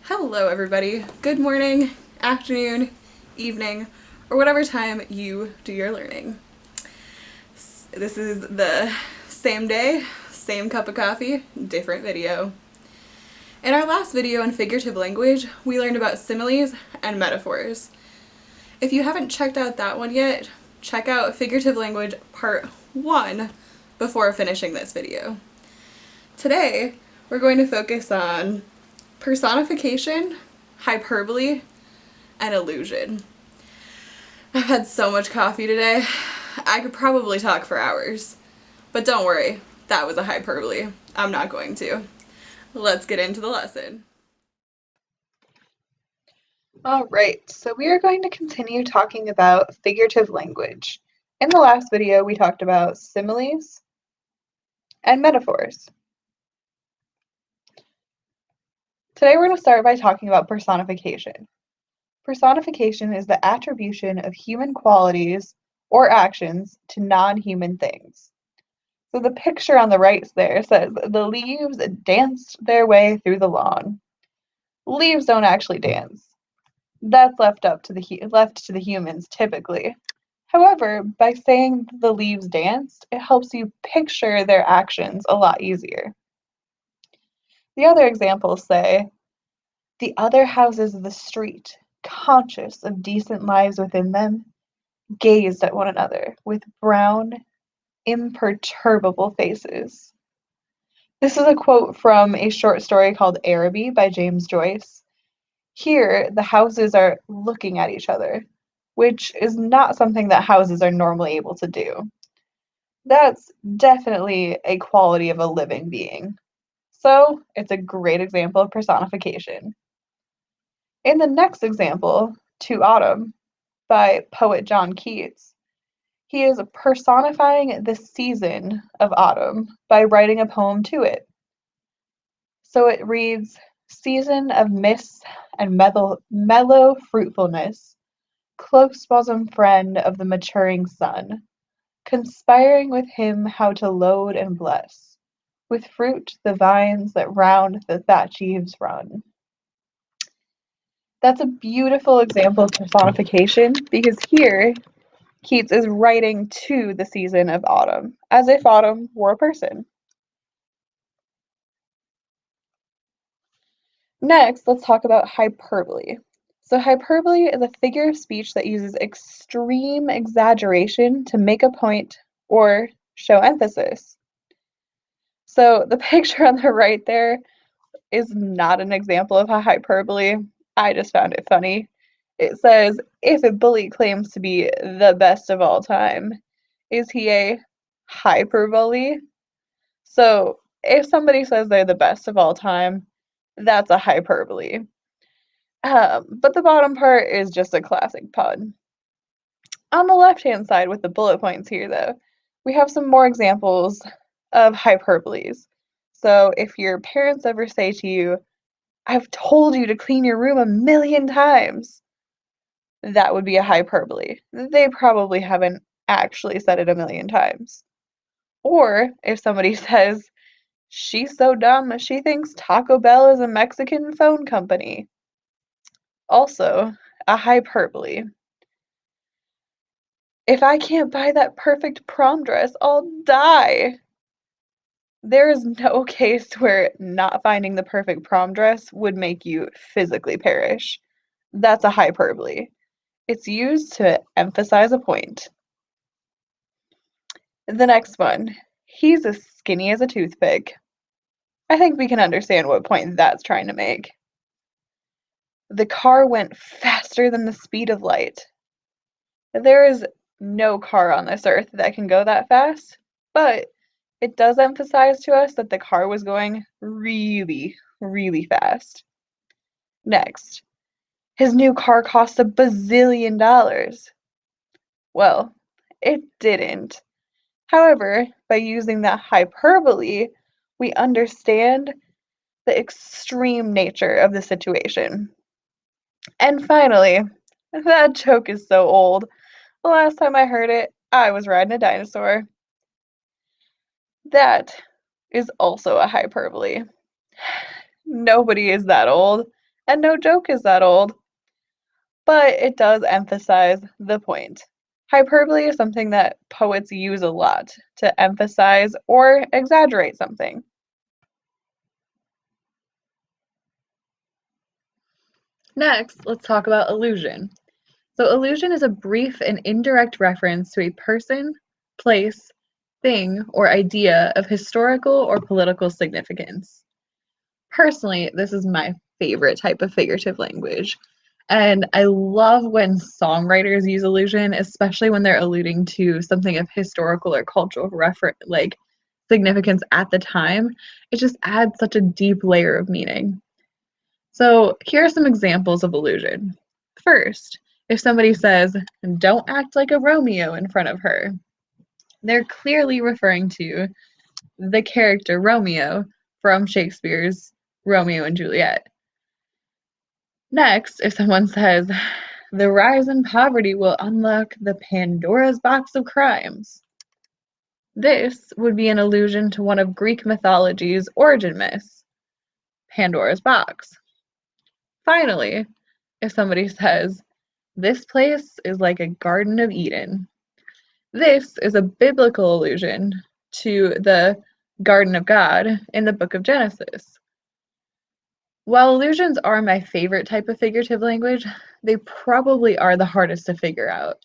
Hello everybody. Good morning, afternoon, evening, or whatever time you do your learning. This is the same day, same cup of coffee, different video. In our last video on figurative language, we learned about similes and metaphors. If you haven't checked out that one yet, check out figurative language part 1 before finishing this video. Today, we're going to focus on personification, hyperbole, and allusion. I've had so much coffee today, I could probably talk for hours. But don't worry, that was a hyperbole. I'm not going to. Let's get into the lesson. Alright, so we are going to continue talking about figurative language. In the last video, we talked about similes and metaphors. Today we're going to start by talking about personification. Personification is the attribution of human qualities or actions to non-human things. So the picture on the right there says, the leaves danced their way through the lawn. Leaves don't actually dance. That's left to the humans typically. However, by saying the leaves danced, it helps you picture their actions a lot easier. The other examples say, the other houses of the street, conscious of decent lives within them, gazed at one another with brown, imperturbable faces. This is a quote from a short story called Araby by James Joyce. Here, the houses are looking at each other, which is not something that houses are normally able to do. That's definitely a quality of a living being. So, it's a great example of personification. In the next example, To Autumn, by poet John Keats, he is personifying the season of autumn by writing a poem to it. So it reads, season of mists and mellow fruitfulness, close bosom friend of the maturing sun, conspiring with him how to load and bless, with fruit the vines that round the thatch eaves run. That's a beautiful example of personification because here Keats is writing to the season of autumn, as if autumn were a person. Next, let's talk about hyperbole. So hyperbole is a figure of speech that uses extreme exaggeration to make a point or show emphasis. So the picture on the right there is not an example of a hyperbole. I just found it funny. It says, if a bully claims to be the best of all time, is he a hyperbole? So if somebody says they're the best of all time, that's a hyperbole. But the bottom part is just a classic pun. On the left-hand side with the bullet points here, though, we have some more examples of hyperboles. So if your parents ever say to you, I've told you to clean your room 1,000,000 times, that would be a hyperbole. They probably haven't actually said it 1,000,000 times. Or if somebody says, she's so dumb, she thinks Taco Bell is a Mexican phone company. Also, a hyperbole. If I can't buy that perfect prom dress, I'll die. There is no case where not finding the perfect prom dress would make you physically perish. That's a hyperbole. It's used to emphasize a point. The next one, he's as skinny as a toothpick. I think we can understand what point that's trying to make. The car went faster than the speed of light. There is no car on this earth that can go that fast, but it does emphasize to us that the car was going really, really fast. Next, his new car cost $1 bazillion. Well, it didn't. However, by using that hyperbole, we understand the extreme nature of the situation. And finally, that joke is so old. The last time I heard it, I was riding a dinosaur. That is also a hyperbole. Nobody is that old, And no joke is that old, but it does emphasize the point. Hyperbole is something that poets use a lot to emphasize or exaggerate something. Next, let's talk about allusion. So allusion is a brief and indirect reference to a person, place, thing, or idea of historical or political significance. Personally, this is my favorite type of figurative language. And I love when songwriters use allusion, especially when they're alluding to something of historical or cultural significance at the time. It just adds such a deep layer of meaning. So here are some examples of allusion. First, if somebody says, "Don't act like a Romeo" in front of her, they're clearly referring to the character Romeo from Shakespeare's Romeo and Juliet. Next, if someone says, "The rise in poverty will unlock the Pandora's box of crimes," this would be an allusion to one of Greek mythology's origin myths, Pandora's box. Finally, if somebody says, "This place is like a Garden of Eden," this is a biblical allusion to the Garden of God in the book of Genesis. While allusions are my favorite type of figurative language, they probably are the hardest to figure out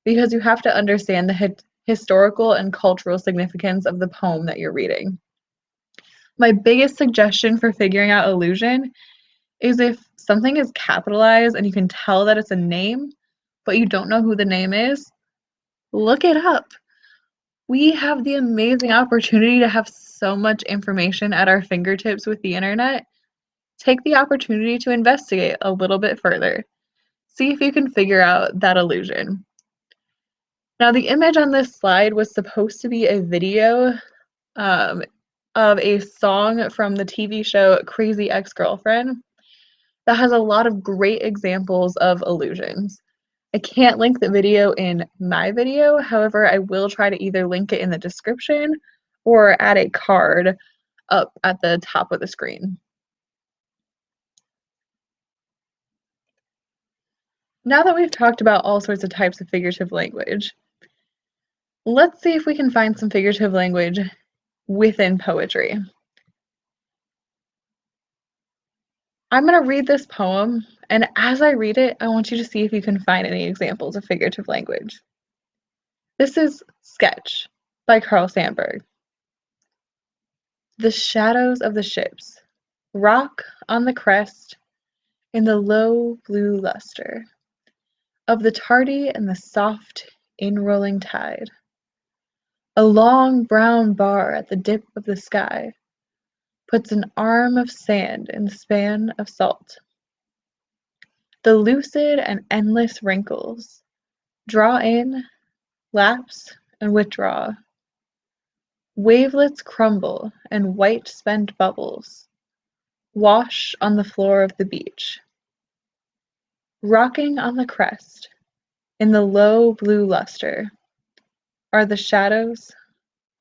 because you have to understand the historical and cultural significance of the poem that you're reading. My biggest suggestion for figuring out allusion is if something is capitalized and you can tell that it's a name, but you don't know who the name is, look it up. We have the amazing opportunity to have so much information at our fingertips with the internet. Take the opportunity to investigate a little bit further. See if you can figure out that allusion. Now, the image on this slide was supposed to be a video of a song from the TV show Crazy Ex-Girlfriend that has a lot of great examples of allusions. I can't link the video in my video, however, I will try to either link it in the description or add a card up at the top of the screen. Now that we've talked about all sorts of types of figurative language, let's see if we can find some figurative language within poetry. I'm going to read this poem, and as I read it, I want you to see if you can find any examples of figurative language. This is Sketch by Carl Sandburg. The shadows of the ships rock on the crest in the low blue luster of the tardy and the soft in-rolling tide. A long brown bar at the dip of the sky puts an arm of sand in the span of salt. The lucid and endless wrinkles draw in, lapse, and withdraw. Wavelets crumble and white spent bubbles wash on the floor of the beach. Rocking on the crest, in the low blue luster, are the shadows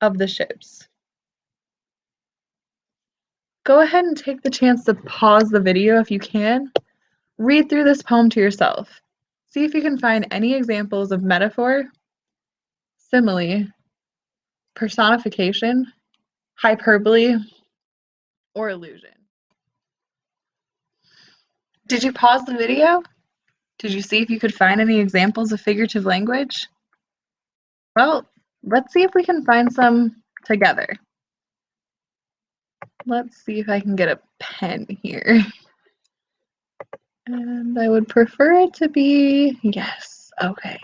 of the ships. Go ahead and take the chance to pause the video if you can. Read through this poem to yourself. See if you can find any examples of metaphor, simile, personification, hyperbole, or allusion. Did you pause the video? Did you see if you could find any examples of figurative language? Well, let's see if we can find some together. Let's see if I can get a pen here. And I would prefer it to be, yes, okay.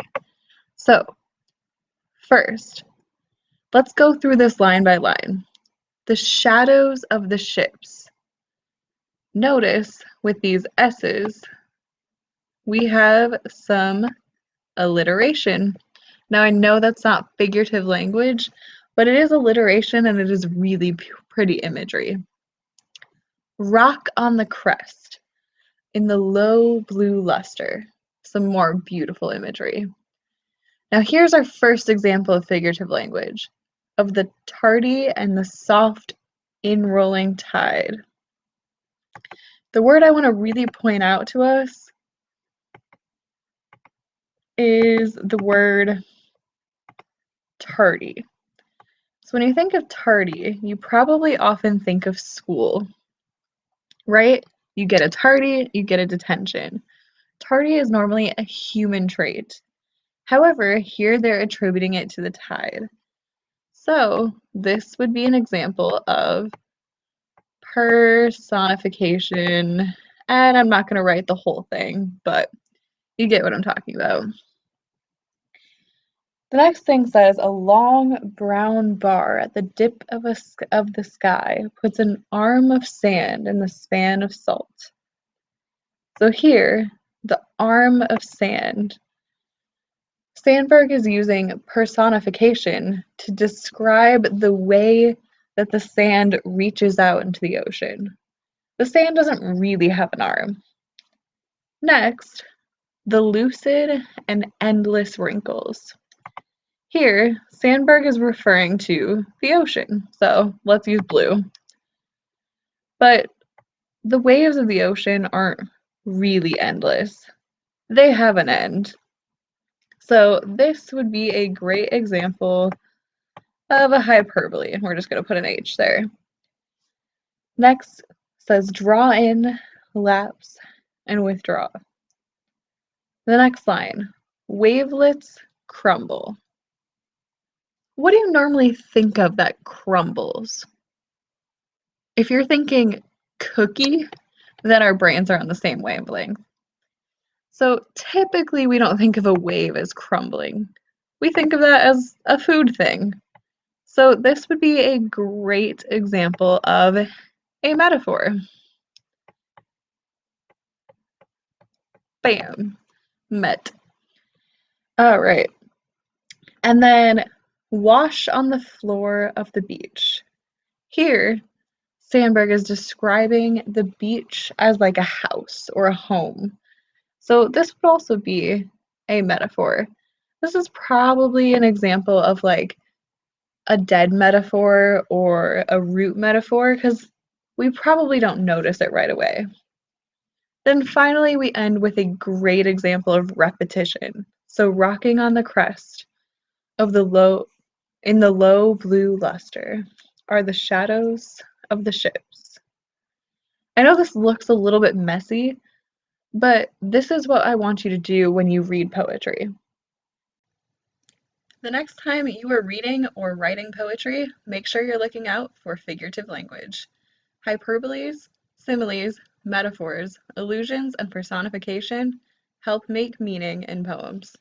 So, first, let's go through this line by line. The shadows of the ships. Notice with these S's, we have some alliteration. Now I know that's not figurative language, but it is alliteration and it is really pretty imagery. Rock on the crest, in the low blue luster, some more beautiful imagery. Now here's our first example of figurative language, of the tardy and the soft in-rolling tide. The word I want to really point out to us is the word tardy. So when you think of tardy, you probably often think of school, right? You get a tardy, you get a detention. Tardy is normally a human trait. However, here they're attributing it to the tide. So this would be an example of personification, and I'm not going to write the whole thing, but you get what I'm talking about. The next thing says, a long brown bar at the dip of the sky puts an arm of sand in the span of salt. So here, the arm of sand. Sandberg is using personification to describe the way that the sand reaches out into the ocean. The sand doesn't really have an arm. Next, the lucid and endless wrinkles. Here, Sandberg is referring to the ocean, so let's use blue. But the waves of the ocean aren't really endless. They have an end. So this would be a great example of a hyperbole. We're just going to put an H there. Next says draw in, lapse, and withdraw. The next line, wavelets crumble. What do you normally think of that crumbles? If you're thinking cookie, then our brains are on the same wavelength. So typically we don't think of a wave as crumbling. We think of that as a food thing. So this would be a great example of a metaphor. Bam, met. All right. And then wash on the floor of the beach. Here, Sandberg is describing the beach as like a house or a home. So this would also be a metaphor. This is probably an example of like a dead metaphor or a root metaphor because we probably don't notice it right away. Then finally, we end with a great example of repetition. So rocking on the crest of the low blue luster are the shadows of the ships. I know this looks a little bit messy, but this is what I want you to do when you read poetry. The next time you are reading or writing poetry, make sure you're looking out for figurative language. Hyperboles, similes, metaphors, allusions, and personification help make meaning in poems.